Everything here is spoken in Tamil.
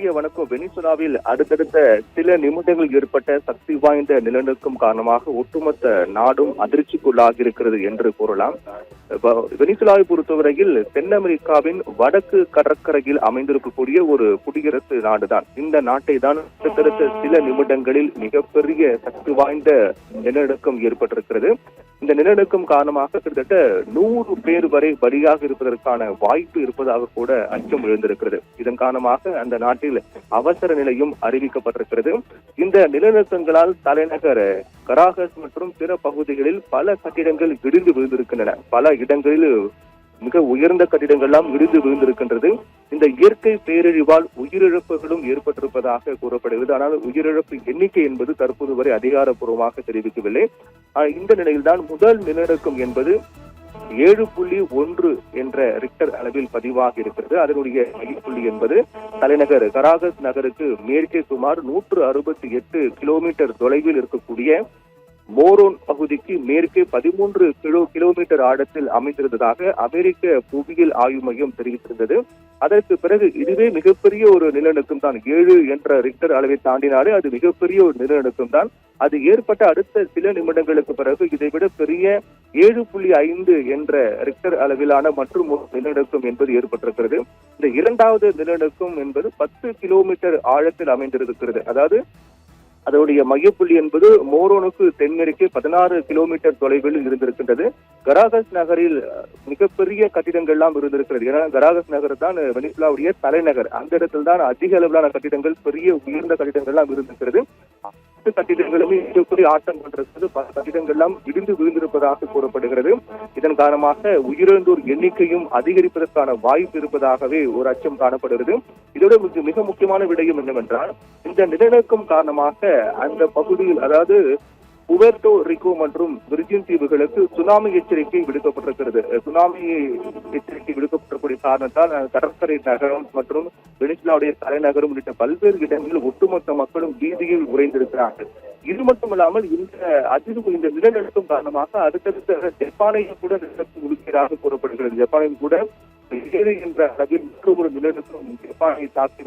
மதிய வணக்கம். வெனிசுலாவில் அடுத்தடுத்த சில நிமிடங்கள் ஏற்பட்ட சக்தி வாய்ந்த நிலநடுக்கம் காரணமாக ஒட்டுமொத்த நாடும் அதிர்ச்சிக்குள்ளாகி இருக்கிறது என்று கூறலாம். வெனிசுலாவை பொறுத்தவரையில் தென் அமெரிக்காவின் வடக்கு கடற்கரையில் அமைந்திருக்கக்கூடிய ஒரு குடியரசு நாடுதான். இந்த நாட்டை தான் அடுத்தடுத்த சில நிமிடங்களில் மிகப்பெரிய சக்தி வாய்ந்த நிலநடுக்கம் ஏற்பட்டிருக்கிறது. இந்த நிலநடுக்கம் காரணமாக கிட்டத்தட்ட 100 பேர் வரை பலியாக இருப்பதற்கான வாய்ப்பு இருப்பதாக கூட அச்சம் எழுந்திருக்கிறது. இதன் காரணமாக அந்த நாட்டில் அவசர நிலையும் அறிவிக்கப்பட்டிருக்கிறது. இந்த நிலநடுக்கங்களால் தலைநகர் கராகஸ் மற்றும் பிற பகுதிகளில் பல கட்டிடங்கள் இடிந்து விழுந்திருக்கின்றன. பல இடங்களில் மிக உயர்ந்த கட்டிடங்கள்லாம் இடிந்து விழுந்திருக்கின்றது. இந்த இயற்கை பேரழிவால் உயிரிழப்புகளும் ஏற்பட்டிருப்பதாக கூறப்படுகிறது. ஆனால் உயிரிழப்பு எண்ணிக்கை என்பது தற்போது வரை அதிகாரப்பூர்வமாக தெரிவிக்கவில்லை. இந்த நிலையில்தான் முதல் நிலநடுக்கம் என்பது 7.1 என்ற ரிக்டர் அளவில் பதிவாகி இருக்கிறது. அதனுடைய மையப்புள்ளி என்பது தலைநகர் கராகஸ் நகருக்கு மேற்கே சுமார் 168 கிலோமீட்டர் தொலைவில் இருக்கக்கூடிய மோரோன் பகுதிக்கு மேற்கே 13 கிலோமீட்டர் ஆழத்தில் அமைந்திருந்ததாக அமெரிக்க புவியியல் ஆய்வு மையம் தெரிவித்திருந்தது. அதற்கு பிறகு இதுவே மிகப்பெரிய ஒரு நிலநடுக்கம் தான். 7 என்ற ரிக்டர் அளவை தாண்டினாலே அது மிகப்பெரிய ஒரு நிலநடுக்கம் தான். அது ஏற்பட்ட அடுத்த சில நிமிடங்களுக்கு பிறகு இதைவிட பெரிய 7.5 என்ற ரிக்டர் அளவிலான மற்றும் ஒரு நிலநடுக்கம் என்பது ஏற்பட்டிருக்கிறது. இந்த இரண்டாவது நிலநடுக்கம் என்பது 10 கிலோமீட்டர் ஆழத்தில் அமைந்திருக்கிறது. அதாவது அதனுடைய மையப்புள்ளி என்பது மோரோனுக்கு தென்மேற்கே 16 கிலோமீட்டர் தொலைவில் இருந்திருக்கின்றது. கராகஸ் நகரில் மிகப்பெரிய கட்டிடங்கள்லாம் இருந்திருக்கிறது. ஏன்னா கராகஸ் நகர் தான் வெனிசுலாவுடைய தலைநகர். அந்த இடத்தில் தான் அதிக அளவிலான கட்டிடங்கள், பெரிய உயர்ந்த கட்டிடங்கள்லாம் இருந்திருக்கிறது. கட்டிடங்களுமே மிகப்பெரிய ஆட்டம் கொண்டிருக்கிறது. பல கட்டிடங்கள்லாம் இடிந்து விழுந்திருப்பதாக கூறப்படுகிறது. இதன் காரணமாக உயிரிழந்தோர் எண்ணிக்கையும் அதிகரிப்பதற்கான வாய்ப்பு இருப்பதாகவே ஒரு அச்சம் காணப்படுகிறது. இதோட மிக முக்கியமான விடயம் என்னவென்றால், இந்த நிலநடுக்கம் காரணமாக அந்த பகுதியில், அதாவது புவேர்ட்டோ ரிகோ மற்றும் விர்ஜின் தீவுகளுக்கு சுனாமி எச்சரிக்கை விடுக்கப்பட்டிருக்கிறது. சுனாமி எச்சரிக்கை விடுக்கப்படக்கூடிய காரணத்தால் கடற்கரை நகரம் மற்றும் வெனிசுலாவுடைய தலைநகரம் உள்ளிட்ட பல்வேறு இடங்களில் ஒட்டுமொத்த மக்களும் வீதியில் உறைந்திருக்கிறார்கள். இது மட்டுமல்லாமல் இந்த நிலநடுக்கம் காரணமாக அடுத்தடுத்த ஜப்பானையும் கூட நிலநடுக்கம் உறுப்பினராக கூறப்படுகிறது. ஜப்பானில் கூட 7 என்ற அளவில் மற்றொரு நிலநடுக்கம் ஜப்பானை தாக்கி